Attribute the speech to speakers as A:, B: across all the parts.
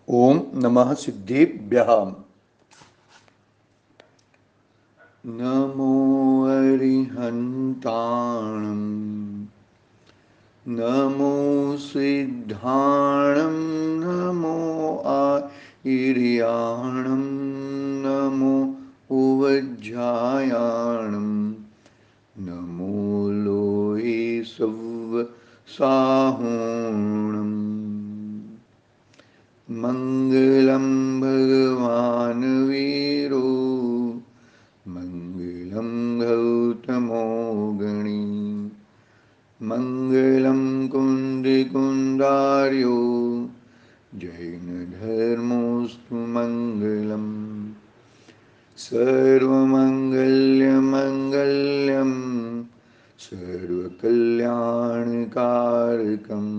A: ओम नमः सिद्धेभ्यः। नमो अरिहन्ताणं नमो सिद्धाणं नमो आयर्याणं नमो उवज्झायाणं नमो लोये सव्व साहुणम्। मंगलम भगवान वीरो मंगलम गौतमो गणी मंगलम कुंदार्यो जैन धर्मोस्तु मंगलम सर्वमंगल्यमंगल्यं सर्वकल्याणकारकम्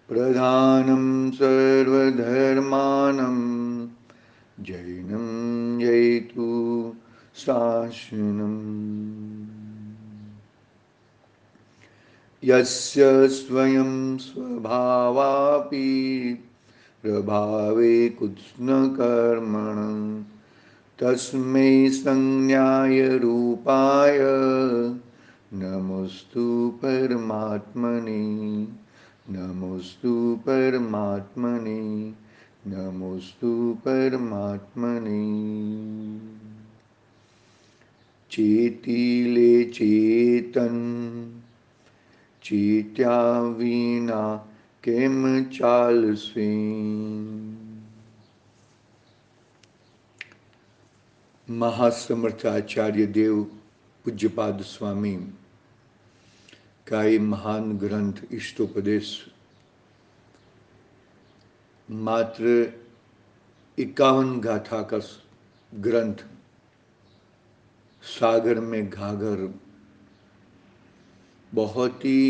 A: प्रधानं सर्वधर्मानं जैनं जयतु शासनम्। यस्य स्वयं स्वभावापि प्रभावे कृत्स्नकर्मणं तस्मै संज्ञाय रूपाय नमोस्तु परमात्मने नमोस्तु परमात्मने नमोस्तु परमात्मने। चेतिले चेतन चेत्या वीना केम चालसे। महासमर्थ आचार्य देव पूज्यपाद स्वामी का ये महान ग्रंथ इष्टोपदेश मात्र 51 गाथा का ग्रंथ सागर में घाघर बहुत ही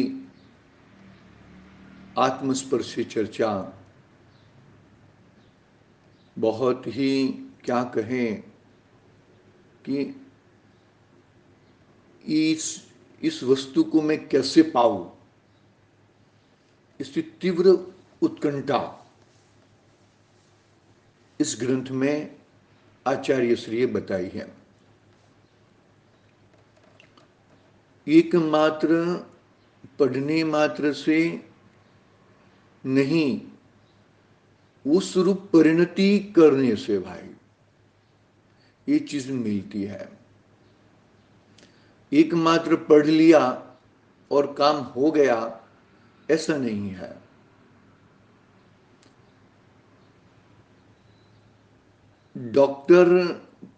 A: आत्मस्पर्शी चर्चा, बहुत ही क्या कहें कि इस वस्तु को मैं कैसे पाऊं, इसकी तीव्र उत्कंठा इस ग्रंथ में आचार्य श्री बताई है। एकमात्र पढ़ने मात्र से नहीं, उस रूप परिणति करने से भाई ये चीज मिलती है। एकमात्र पढ़ लिया और काम हो गया ऐसा नहीं है। डॉक्टर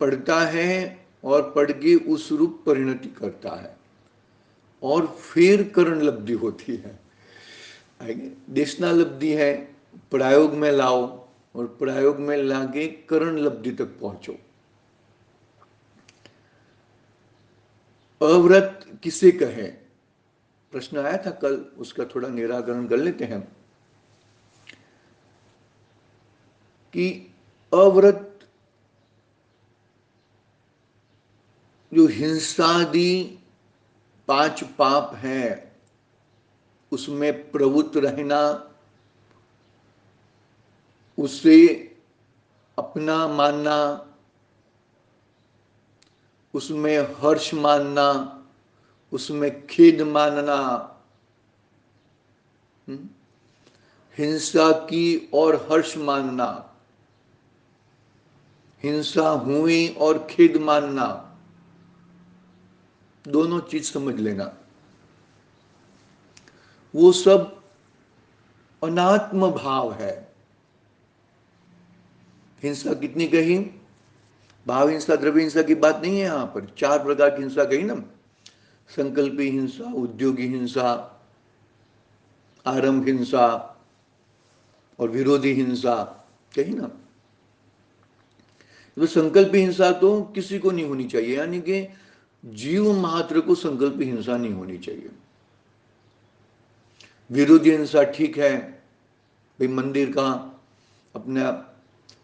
A: पढ़ता है और पढ़ के उस रूप परिणति करता है और फिर करण लब्धि होती है। देशना लब्धि है, प्रयोग में लाओ और प्रयोग में लाके करण लब्धि तक पहुंचो। अव्रत किसे कहे, प्रश्न आया था कल, उसका थोड़ा निराकरण कर लेते हैं कि अव्रत जो हिंसादि 5 पाप हैं उसमें प्रवृत्त रहना, उसे अपना मानना, उसमें हर्ष मानना, उसमें खेद मानना, हिंसा की और हर्ष मानना, हिंसा हुई और खेद मानना, दोनों चीज समझ लेना। वो सब अनात्म भाव है। हिंसा कितनी कही, भाव हिंसा द्रव्य हिंसा की बात नहीं है। यहां पर 4 प्रकार की हिंसा कही ना, संकल्पी हिंसा, उद्योगी हिंसा, आरंभ हिंसा और विरोधी हिंसा कही ना। तो संकल्पी हिंसा तो किसी को नहीं होनी चाहिए, यानी कि जीव मात्र को संकल्पी हिंसा नहीं होनी चाहिए। विरोधी हिंसा ठीक है भाई, मंदिर का, अपने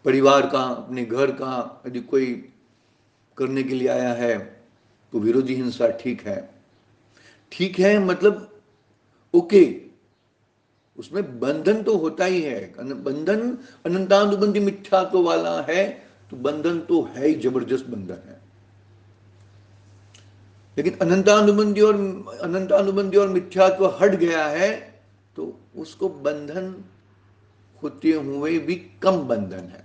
A: परिवार का, अपने घर का यदि कोई करने के लिए आया है तो विरोधी हिंसा ठीक है। ठीक है मतलब ओके, उसमें बंधन तो होता ही है, बंधन अनंतानुबंधी मिथ्यात्व वाला है, तो बंधन तो है ही, जबरदस्त बंधन है। लेकिन अनंतानुबंधी और मिथ्यात्व हट गया है तो उसको बंधन होते हुए भी कम बंधन है।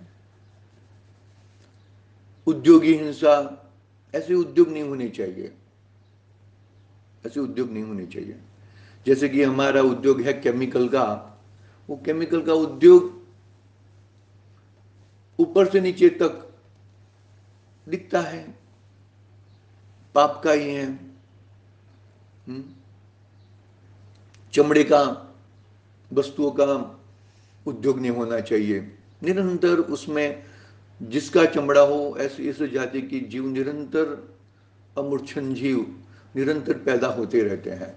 A: उद्योगी हिंसा, ऐसे उद्योग नहीं होने चाहिए, ऐसे उद्योग नहीं होने चाहिए। जैसे कि हमारा उद्योग है केमिकल का, वो केमिकल का उद्योग ऊपर से नीचे तक दिखता है पाप का ही है। चमड़े का वस्तुओं का उद्योग नहीं होना चाहिए। निरंतर उसमें जिसका चमड़ा हो, ऐसे इस जाति की जीव निरंतर अमूर्छन जीव निरंतर पैदा होते रहते हैं।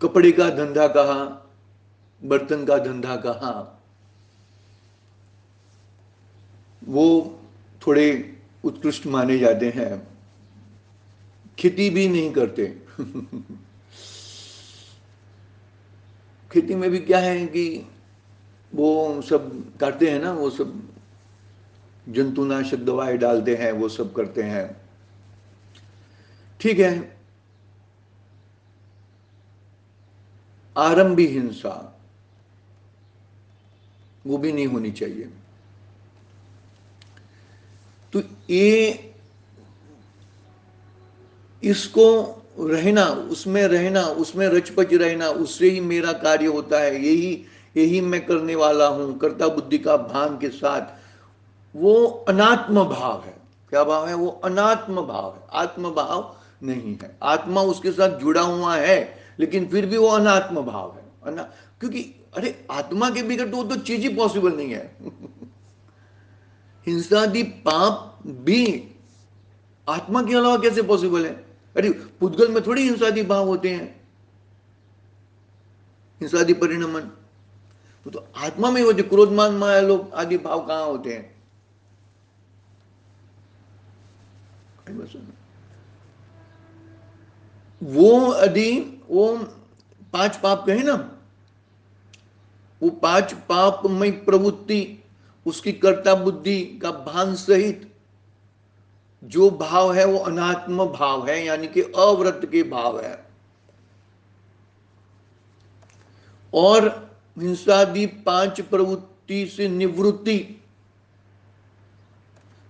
A: कपड़े का धंधा कहाँ, बर्तन का धंधा कहाँ, वो थोड़े उत्कृष्ट माने जाते हैं, खेती भी नहीं करते। खेती में भी क्या है कि वो सब करते हैं ना, वो सब जंतुनाशक दवाएं डालते हैं, वो सब करते हैं, ठीक है। आरंभी हिंसा वो भी नहीं होनी चाहिए। तो ये इसको रहना, उसमें रचपच रहना, उससे ही मेरा कार्य होता है, यही यही मैं करने वाला हूं, कर्ता बुद्धि का भान के साथ, वो अनात्म भाव है। क्या भाव है? वो अनात्म भाव है, आत्म भाव नहीं है। आत्मा उसके साथ जुड़ा हुआ है, लेकिन फिर भी वो अनात्म भाव है। क्योंकि अरे आत्मा के बिगड़ तो वो तो चीज ही पॉसिबल नहीं है। हिंसादि पाप भी आत्मा के अलावा कैसे पॉसिबल है? अरे पुद्गल में थोड़ी हिंसादि भाव होते हैं, हिंसादि परिणमन तो आत्मा में होते। क्रोधमान माया लोग आदि भाव कहां होते हैं? वो यदि वो पांच पाप कहे ना, वो पांच पापमय प्रवृत्ति, उसकी कर्ता बुद्धि का भान सहित जो भाव है वो अनात्म भाव है, यानी कि अव्रत के भाव है। और हिंसादि पांच प्रवृत्ति से निवृत्ति,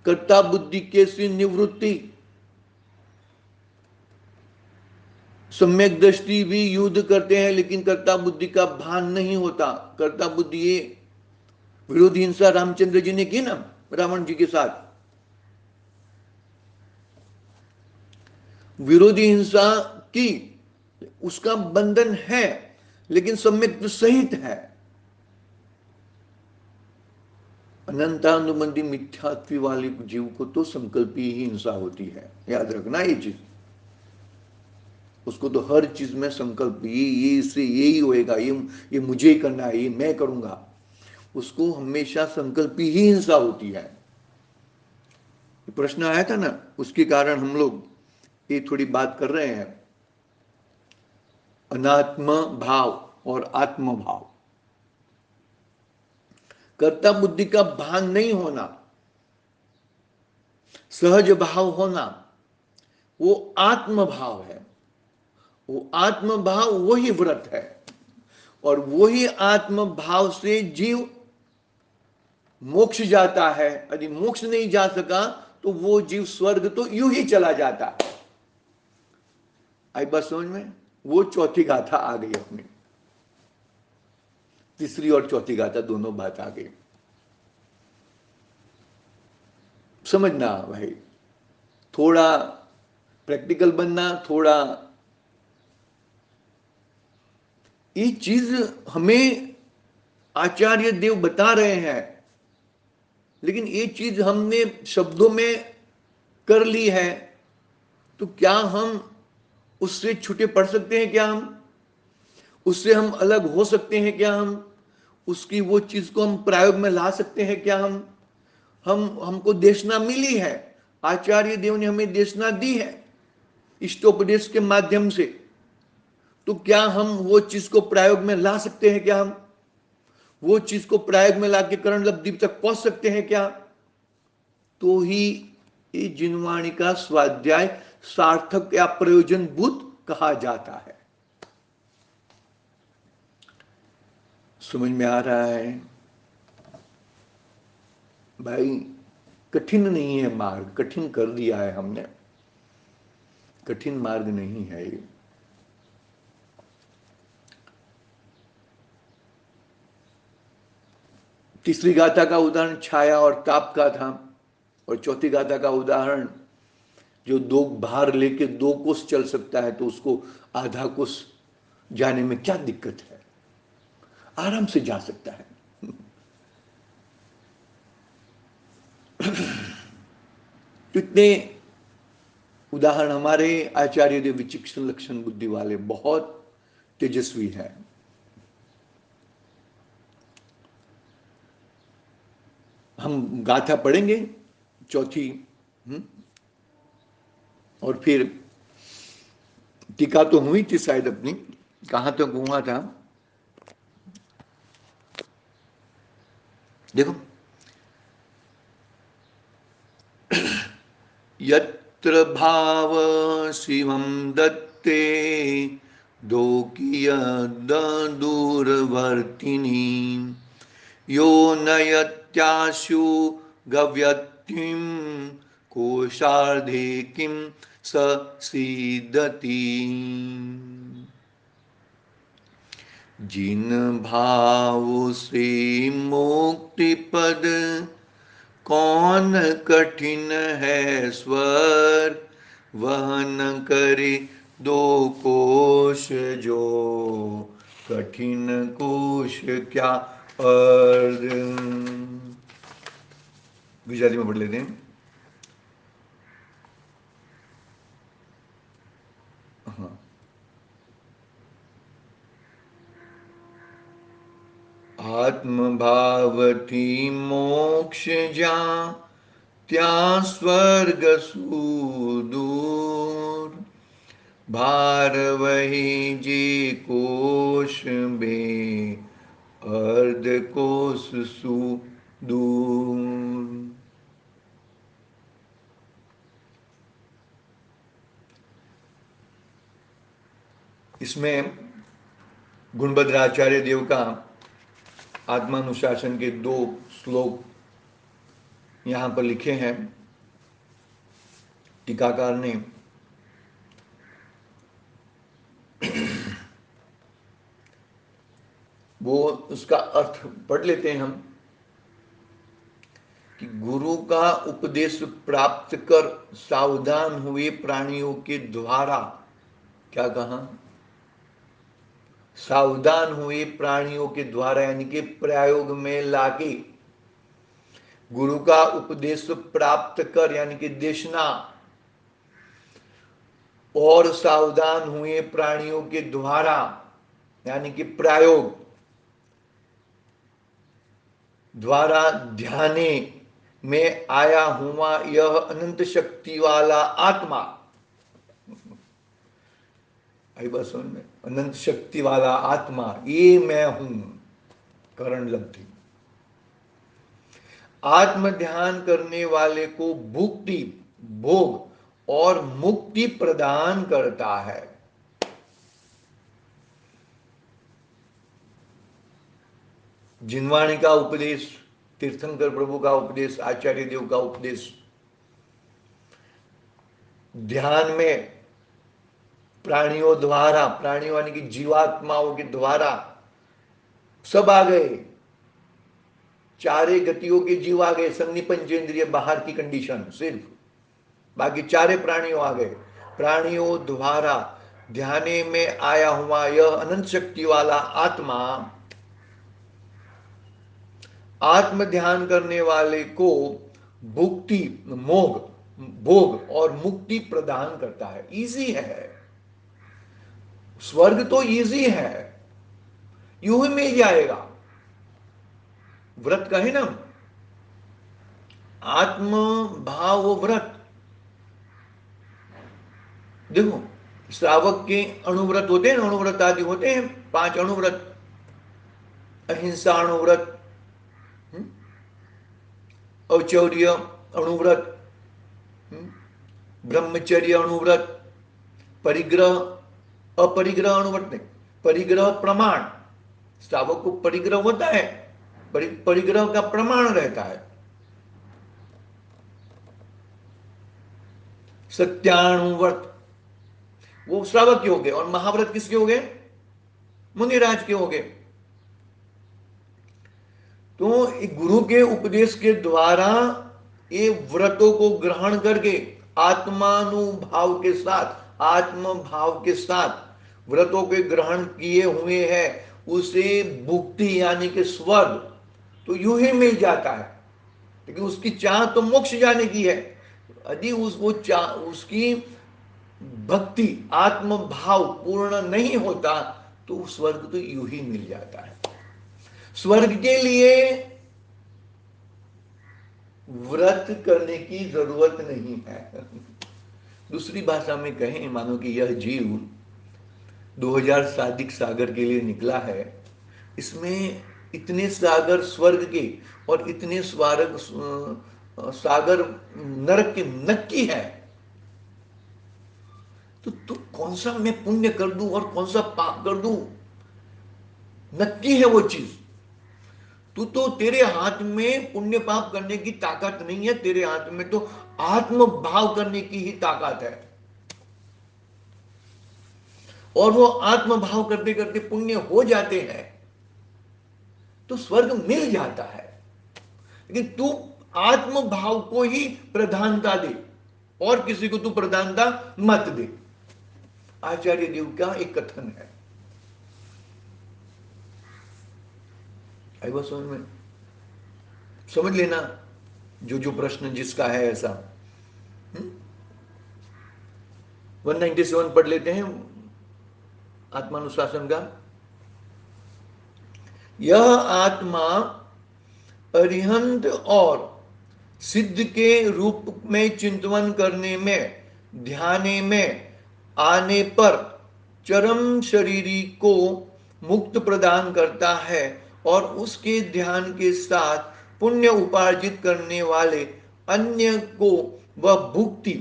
A: कर्ता बुद्धि के से निवृत्ति, सम्यक दृष्टि भी युद्ध करते हैं लेकिन कर्ता बुद्धि का भान नहीं होता। कर्ता बुद्धि, ये विरोधी हिंसा रामचंद्र जी ने की ना रावण जी के साथ, विरोधी हिंसा की, उसका बंधन है लेकिन सम्यक सहित है। अनंतानुबंधी मिथ्यात्व वाले जीव को तो संकल्पी ही हिंसा होती है, याद रखना ये चीज। उसको तो हर चीज में संकल्प, ये इससे यही होएगा, ये मुझे ही करना है, ये मैं करूंगा, उसको हमेशा संकल्पी ही हिंसा होती है। प्रश्न आया था ना, उसके कारण हम लोग ये थोड़ी बात कर रहे हैं, अनात्म भाव और आत्म भाव। कर्ता बुद्धि का भान नहीं होना, सहज भाव होना, वो आत्म भाव है। वो आत्म भाव वही व्रत है, और वही आत्म भाव से जीव मोक्ष जाता है। यदि मोक्ष नहीं जा सका तो वो जीव स्वर्ग तो यूं ही चला जाता है। आई बात समझ में? वो चौथी गाथा आ गई अपनी, तीसरी और चौथी गाथा दोनों बात आ गई। समझना भाई, थोड़ा प्रैक्टिकल बनना, थोड़ा ये चीज हमें आचार्य देव बता रहे हैं, लेकिन ये चीज हमने शब्दों में कर ली है, तो क्या हम उससे छूटे पड़ सकते हैं? क्या हम उससे हम अलग हो सकते हैं? क्या हम उसकी वो चीज को हम प्रयोग में ला सकते हैं? क्या हम हमको देशना मिली है, आचार्य देव ने हमें देशना दी है, इष्टोपदेश के माध्यम से, तो क्या हम वो चीज को प्रयोग में ला सकते हैं? क्या हम वो चीज को प्रयोग में लाके करण लब्धि तक पहुंच सकते हैं क्या? तो ही ये जिनवाणी का स्वाध्याय सार्थक या प्रयोजनभूत कहा जाता है। समझ में आ रहा है भाई? कठिन नहीं है मार्ग, कठिन कर दिया है हमने, कठिन मार्ग नहीं है ये। तीसरी गाथा का उदाहरण छाया और ताप का था, और चौथी गाथा का उदाहरण जो दो भार लेके 2 कोस चल सकता है तो उसको आधा कोस जाने में क्या दिक्कत है, आराम से जा सकता है। इतने उदाहरण हमारे आचार्य देव विचिक्षण लक्षण बुद्धि वाले बहुत तेजस्वी है। हम गाथा पढ़ेंगे चौथी, और फिर टीका तो हुई थी शायद अपनी, कहां तक हुआ था देखो। यत्र भाव शिवम दत्ते दूरवर्तिनी यो नयत्याशु गव्यत्तिं कोशार्धे किं स सीदति। जिन भाव से मुक्ति पद कौन कठिन है स्वर, वहन करे 2 कोश जो कठिन कोश क्या अर्ध। गुजराती में पढ़ लेते हैं। हाँ, आत्मभाव थी मोक्ष जा त्या स्वर्ग सुदूर, भार वही जी कोश में अर्ध कोश सुदूर। इसमें गुणभद्राचार्य देव का आत्मानुशासन के 2 श्लोक यहां पर लिखे हैं टीकाकार ने। वो उसका अर्थ पढ़ लेते हैं हम कि गुरु का उपदेश प्राप्त कर सावधान हुए प्राणियों के द्वारा, क्या कहा? सावधान हुए प्राणियों के द्वारा, यानी कि प्रयोग में लाके गुरु का उपदेश प्राप्त कर, यानी कि देशना, और सावधान हुए प्राणियों के द्वारा, यानी कि प्रयोग द्वारा ध्याने में आया हुआ यह अनंत शक्ति वाला आत्मा। आई बात समझ में? अनंत शक्ति वाला आत्मा ये मैं हूं, करण लब्धि। आत्म ध्यान करने वाले को भुक्ति, भोग और मुक्ति प्रदान करता है। जिनवाणी का उपदेश, तीर्थंकर प्रभु का उपदेश, आचार्य देव का उपदेश, ध्यान में प्राणियों द्वारा, प्राणियों यानी कि जीवात्माओं के द्वारा सब आ गए, चारे गतियों के जीव आ गए, संधि पंचेंद्रिय बाहर की कंडीशन सिर्फ, बाकी चारे प्राणियों आ गए। प्राणियों द्वारा ध्याने में आया हुआ यह अनंत शक्ति वाला आत्मा आत्म ध्यान करने वाले को भुक्ति, मोग, भोग और मुक्ति प्रदान करता है। इजी है, स्वर्ग तो इजी है, यूं ही मिल जाएगा। व्रत कहे ना, आत्म भाव व्रत, देखो, श्रावक के अणुव्रत होते हैं, अणुव्रत आदि होते हैं, 5 अणुव्रत, अहिंसा अणुव्रत, औचौर्य अणुव्रत, ब्रह्मचर्य अणुव्रत, परिग्रह, अपरिग्रह अणुव्रत नहीं, परिग्रह प्रमाण, श्रावक को परिग्रह होता है, परिग्रह का प्रमाण रहता है। सत्याणुव्रत वो श्रावक के हो गए, और महाव्रत किसके हो गए? मुनिराज के हो गए। तो गुरु के उपदेश के द्वारा ये व्रतों को ग्रहण करके आत्मानुभाव के साथ, आत्म भाव के साथ व्रतों के ग्रहण किए हुए हैं, उसे भुक्ति यानी कि स्वर्ग तो यूं ही मिल जाता है। लेकिन उसकी चाह तो मोक्ष जाने की है। यदि उसको चाह, उसकी भक्ति आत्म भाव पूर्ण नहीं होता तो स्वर्ग तो यूं ही मिल जाता है। स्वर्ग के लिए व्रत करने की जरूरत नहीं है। दूसरी भाषा में कहें, मानो कि यह जीव 2000 सादिक सागर के लिए निकला है, इसमें इतने सागर स्वर्ग के और इतने स्वार्ग सागर नरक के नक्की है। तो कौन सा मैं पुण्य कर दूं और कौन सा पाप कर दूं, नक्की है वो चीज। तो तेरे हाथ में पुण्य पाप करने की ताकत नहीं है, तेरे हाथ में तो आत्म भाव करने की ही ताकत है। और वो आत्म भाव करते करते पुण्य हो जाते हैं तो स्वर्ग मिल जाता है। लेकिन तू आत्म भाव को ही प्रधानता दे और किसी को तू प्रधानता मत दे। आचार्य देव का एक कथन है, आई बात समझ में? समझ लेना जो प्रश्न जिसका है ऐसा। 197 पढ़ लेते हैं आत्मानुशासन का। यह आत्मा अरिहंत और सिद्ध के रूप में चिंतन करने में, ध्याने में आने पर चरम शरीरी को मुक्त प्रदान करता है और उसके ध्यान के साथ पुण्य उपार्जित करने वाले अन्य को वह भुक्ति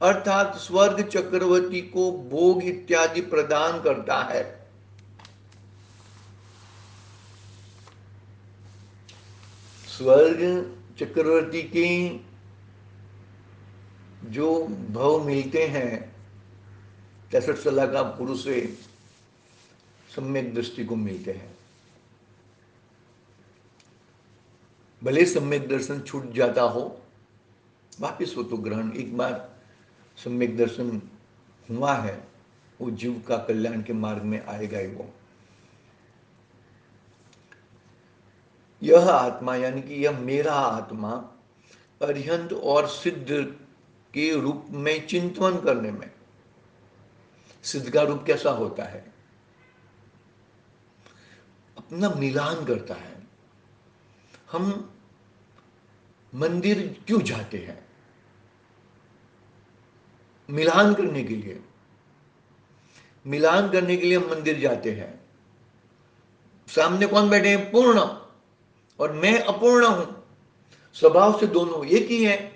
A: अर्थात स्वर्ग चक्रवर्ती को भोग इत्यादि प्रदान करता है। स्वर्ग चक्रवर्ती की जो भव मिलते हैं 63 साल का पुरुष से सम्यक दृष्टि को मिलते हैं। भले सम्यक दर्शन छूट जाता हो, वापिस हो तो ग्रहण, एक बार सम्यक दर्शन हुआ है वो जीव का कल्याण के मार्ग में आएगा ही वो। यह आत्मा यानी कि यह मेरा आत्मा अरिहंत और सिद्ध के रूप में चिंतन करने में, सिद्ध का रूप कैसा होता है? अपना मिलान करता है। हम मंदिर क्यों जाते हैं? मिलान करने के लिए। मिलान करने के लिए हम मंदिर जाते हैं। सामने कौन बैठे हैं? पूर्ण, और मैं अपूर्ण हूं। स्वभाव से दोनों एक ही है।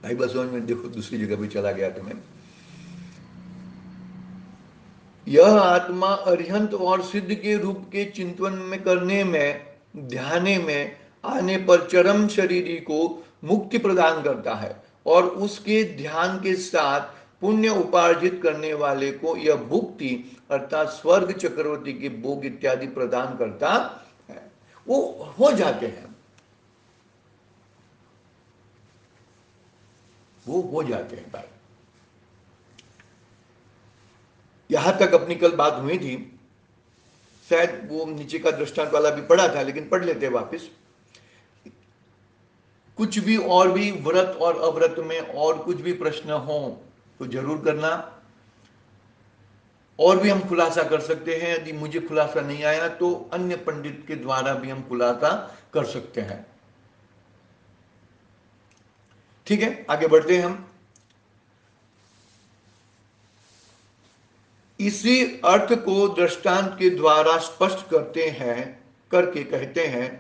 A: भाई बस में देखो, दूसरी जगह भी चला गया तुम्हें। यह आत्मा अरिहंत और सिद्ध के रूप के चिंतन में करने में, ध्याने में आने पर चरम शरीरी को मुक्ति प्रदान करता है और उसके ध्यान के साथ पुण्य उपार्जित करने वाले को यह भुक्ति अर्थात स्वर्ग चक्रवर्ती के भोग इत्यादि प्रदान करता है। वो हो जाते हैं, वो हो जाते हैं भाई। यहां तक अपनी कल बात हुई थी, शायद वो नीचे का दृष्टांत वाला भी पढ़ा था, लेकिन पढ़ लेते हैं वापस। कुछ भी और भी व्रत और अव्रत में और कुछ भी प्रश्न हो तो जरूर करना, और भी हम खुलासा कर सकते हैं। यदि मुझे खुलासा नहीं आया तो अन्य पंडित के द्वारा भी हम खुलासा कर सकते हैं। ठीक है, आगे बढ़ते हैं हम। इसी अर्थ को दृष्टांत के द्वारा स्पष्ट करते हैं, करके कहते हैं,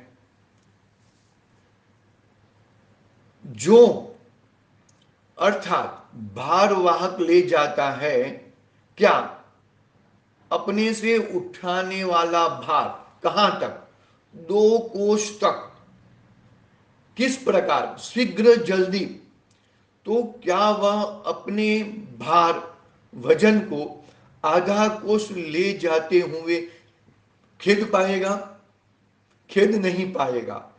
A: जो अर्थात भारवाहक ले जाता है, क्या अपने से उठाने वाला भार कहां तक? 2 कोश तक। किस प्रकार? शीघ्र, जल्दी। तो क्या वह अपने भार वजन को आधा कोश ले जाते हुए खेद पाएगा? खेद नहीं पाएगा,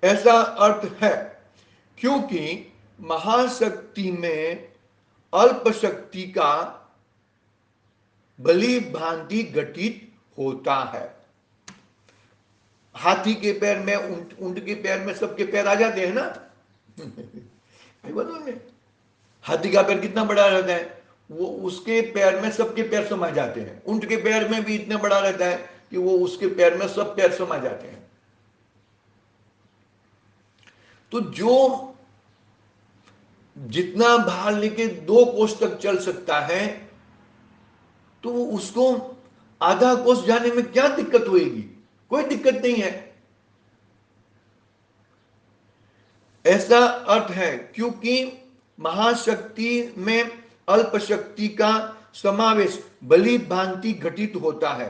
A: ऐसा अर्थ है। क्योंकि महाशक्ति में अल्प शक्ति का भली भांति घटित होता है। हाथी के पैर में, ऊंट के पैर में सबके पैर आ जाते हैं ना। में हाथी का पैर कितना बड़ा रहता है, वो उसके पैर में सबके पैर समा जाते हैं। ऊंट के पैर में भी इतना बड़ा रहता है कि वो उसके पैर में सब पैर समा जाते हैं। तो जो जितना भार लेके 2 कोस तक चल सकता है, तो उसको आधा कोस जाने में क्या दिक्कत होगी? कोई दिक्कत नहीं है। ऐसा अर्थ है क्योंकि महाशक्ति में अल्प शक्ति का समावेश भली भांति घटित होता है,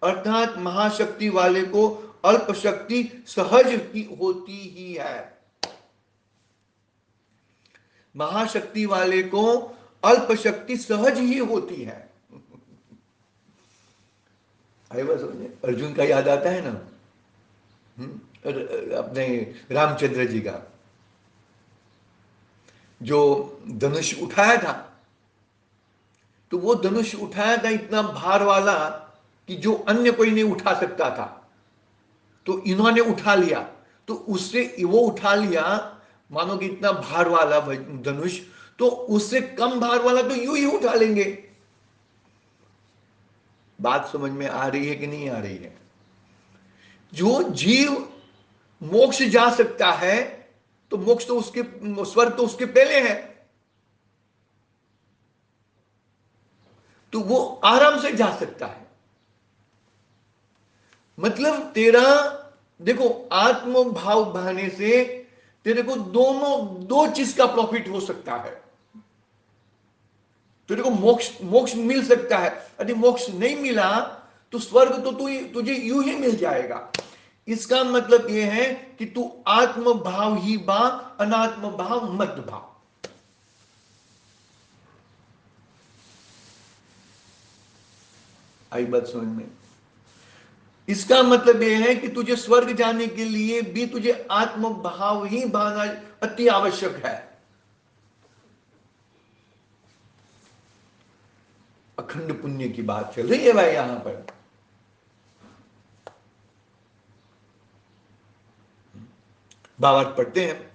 A: अर्थात महाशक्ति वाले को अल्प शक्ति सहज की होती ही है। महाशक्ति वाले को अल्प शक्ति सहज ही होती है। बस अर्जुन का याद आता है ना, अपने रामचंद्र जी का जो धनुष उठाया था, तो वो धनुष उठाया था इतना भार वाला कि जो अन्य कोई नहीं उठा सकता था, तो इन्होंने उठा लिया। तो उससे वो उठा लिया, मानो कि इतना भार वाला धनुष, तो उससे कम भार वाला तो यूं ही उठा लेंगे। बात समझ में आ रही है कि नहीं आ रही है? जो जीव मोक्ष जा सकता है, तो मोक्ष तो उसके, स्वर्ग तो उसके पहले है, तो वो आराम से जा सकता है। मतलब तेरा देखो, आत्म भाव बहाने से तेरे को दोनों, 2 चीज का प्रॉफिट हो सकता है। तेरे को मोक्ष मिल सकता है। यदि मोक्ष नहीं मिला तो स्वर्ग तो तुझे यूं ही मिल जाएगा। इसका मतलब यह है कि तू आत्म भाव ही बा, अनात्म भाव मत भाव। आई बात समझ में? इसका मतलब यह है कि तुझे स्वर्ग जाने के लिए भी तुझे आत्म भाव ही भाना अति आवश्यक है। अखंड पुण्य की बात चल रही है भाई यहां पर। भावार्थ पढ़ते हैं।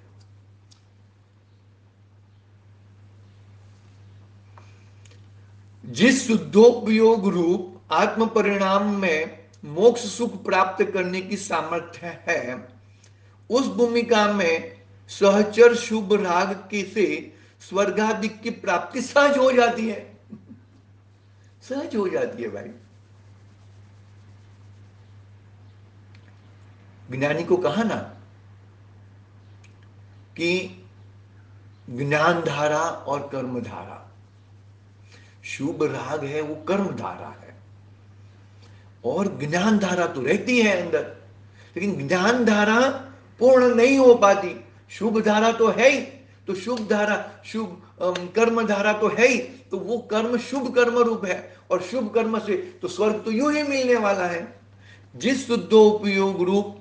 A: जिस शुद्धोपयोग रूप आत्म परिणाम में मोक्ष सुख प्राप्त करने की सामर्थ्य है, उस भूमिका में सहचर शुभ राग के से स्वर्गादिक की प्राप्ति सहज हो जाती है। सहज हो जाती है भाई। ज्ञानी को कहा ना कि ज्ञान धारा और कर्म धारा, शुभ राग है वो कर्म धारा है, और ज्ञान धारा तो रहती है अंदर, लेकिन ज्ञान धारा पूर्ण नहीं हो पाती। शुभ धारा तो है ही, तो शुभ धारा, शुभ कर्म धारा तो है ही, तो वो कर्म शुभ कर्म रूप है, और शुभ कर्म से तो स्वर्ग तो यूं ही मिलने वाला है। जिस शुद्धोपयोग रूप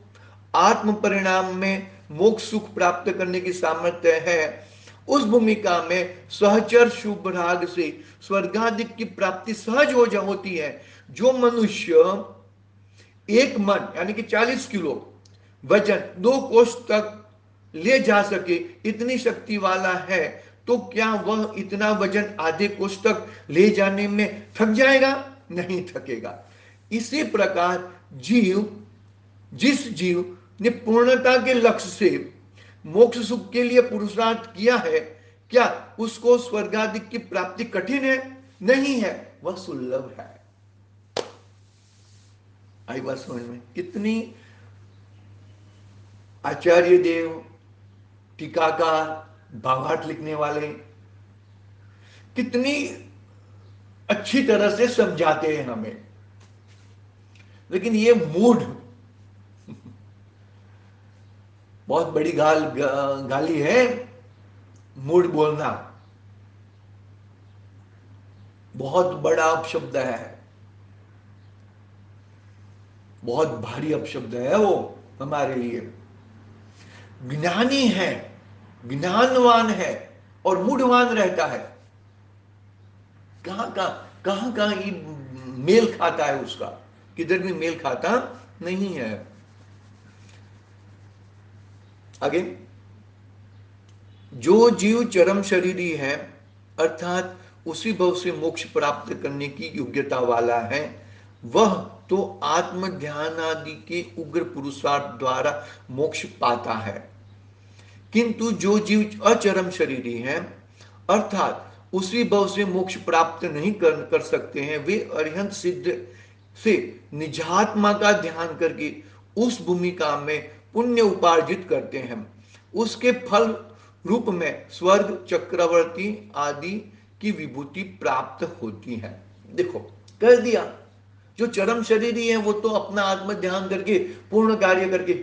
A: आत्म परिणाम में मोक्ष सुख प्राप्त करने की सामर्थ्य है, उस भूमिका में सहचर शुभ राग से स्वर्गाधिक की प्राप्ति सहज होती है। जो मनुष्य एक मन यानी कि 40 किलो वजन 2 कोष तक ले जा सके इतनी शक्ति वाला है, तो क्या वह इतना वजन आधे कोष तक ले जाने में थक जाएगा? नहीं थकेगा। इसी प्रकार जिस जीव ने पूर्णता के लक्ष्य से मोक्ष सुख के लिए पुरुषार्थ किया है, क्या उसको स्वर्गाधिक की प्राप्ति कठिन है? नहीं है, वह सुलभ है। आई बात समझ में? कितनी आचार्य देव, टीकाकार, भावार्थ लिखने वाले कितनी अच्छी तरह से समझाते हैं हमें। लेकिन ये मूढ़, बहुत बड़ी गाली है मूढ़ बोलना, बहुत बड़ा अपशब्द है, बहुत भारी अपशब्द है वो हमारे लिए। ज्ञानी है, ज्ञानवान है और मूढ़वान रहता है, कहां कहां ये मेल खाता है उसका? किधर भी मेल खाता नहीं है। आगे, जो जीव चरम शरीरी है अर्थात उसी भव से मोक्ष प्राप्त करने की योग्यता वाला है, वह तो आत्म ध्यान आदि के उग्र पुरुषार्थ द्वारा मोक्ष पाता है। किंतु जो जीव अचरम शरीरी है अर्थात उसी भव से मोक्ष प्राप्त नहीं कर सकते हैं, वे अरिहंत सिद्ध से निजात्मा का ध्यान करके उस भूमिका में पुण्य उपार्जित करते हैं। उसके फल रूप में स्वर्ग, चक्रवर्ती आदि की विभूति प्राप्त होती है। देखो, कर दिया। जो चरम शरीरी है वो तो अपना आत्म ध्यान करके पूर्ण कार्य करके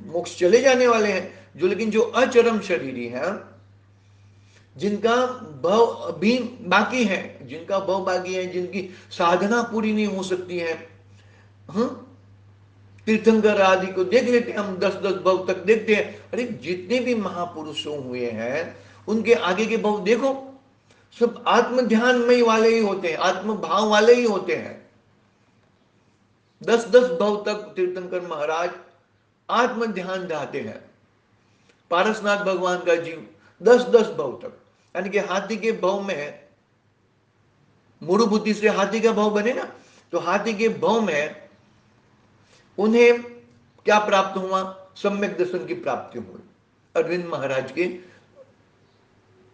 A: मोक्ष चले जाने वाले हैं। लेकिन जो अचरम शरीरी है, जिनका भव अभी बाकी है, जिनका भव बाकी है, जिनकी साधना पूरी नहीं हो सकती है, तीर्थंकर आदि को देख लेते हैं हम, 10-10 भव तक देखते हैं। अरे जितने भी महापुरुषों हुए हैं उनके आगे के भव देखो, सब आत्म ध्यान में वाले ही होते हैं, आत्म भाव वाले ही होते हैं। 10-10 भव तक तीर्थंकर महाराज आत्म ध्यान रहते हैं। पारसनाथ भगवान का जीव 10-10 भव तक, यानी कि हाथी के भव में, मूढ़ बुद्धि से हाथी का भव बने ना, तो हाथी के भव में उन्हें क्या प्राप्त हुआ? सम्यक दर्शन की प्राप्ति हुई अरविंद महाराज के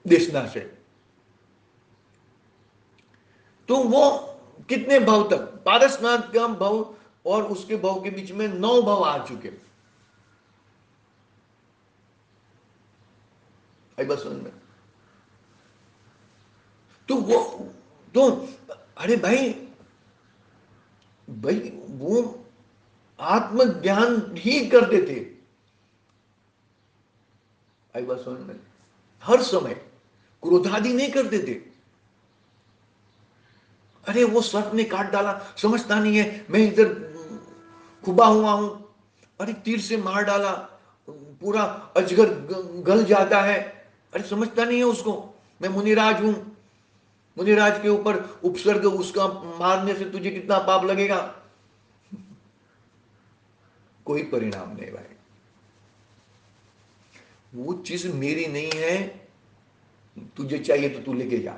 A: देशना से। तो वो कितने भव तक, पारसनाथ का भव और उसके भव के बीच में 9 भव आ चुके। बस में तो वो तो, अरे भाई वो आत्म ज्ञान ही करते थे। आई बात समझ में? हर समय क्रोधादि नहीं करते थे। अरे वो सर्प ने काट डाला, समझता नहीं है मैं इधर खुबा हुआ हूं, अरे तीर से मार डाला, पूरा अजगर गल जाता है, अरे समझता नहीं है उसको मैं मुनिराज हूं, मुनिराज के ऊपर उपसर्ग उसका मारने से तुझे कितना पाप लगेगा? कोई परिणाम नहीं भाई। वो चीज मेरी नहीं है, तुझे चाहिए तो तू लेके जा।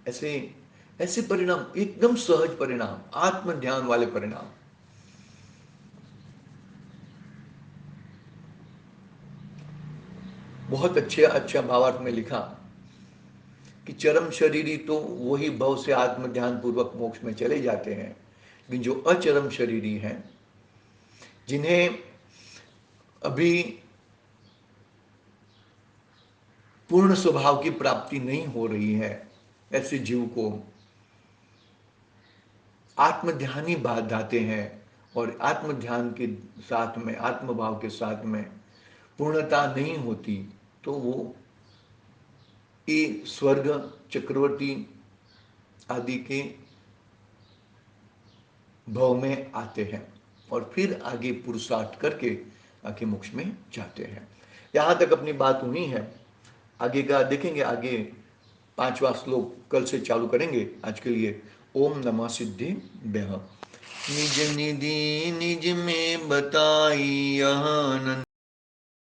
A: ऐसे ऐसे परिणाम, एकदम सहज परिणाम, आत्म ध्यान वाले परिणाम। बहुत अच्छा भावार्थ में लिखा कि चरम शरीरी तो वही भव से आत्म ध्यान पूर्वक मोक्ष में चले जाते हैं, लेकिन जो अचरम शरीरी हैं, जिन्हें अभी पूर्ण स्वभाव की प्राप्ति नहीं हो रही है, ऐसे जीव को आत्म ध्यान ही बाधाते हैं। और आत्म ध्यान के साथ में, आत्म भाव के साथ में पूर्णता नहीं होती, तो वो ये स्वर्ग, चक्रवर्ती आदि के भव में आते हैं और फिर आगे पुरुषार्थ करके आगे मोक्ष में जाते हैं। यहाँ तक अपनी बात हुई है, आगे का देखेंगे। आगे 5वां श्लोक कल से चालू करेंगे। आज के लिए ओम नमः सिद्धिभ्यः। निज निधि निज में बताई यह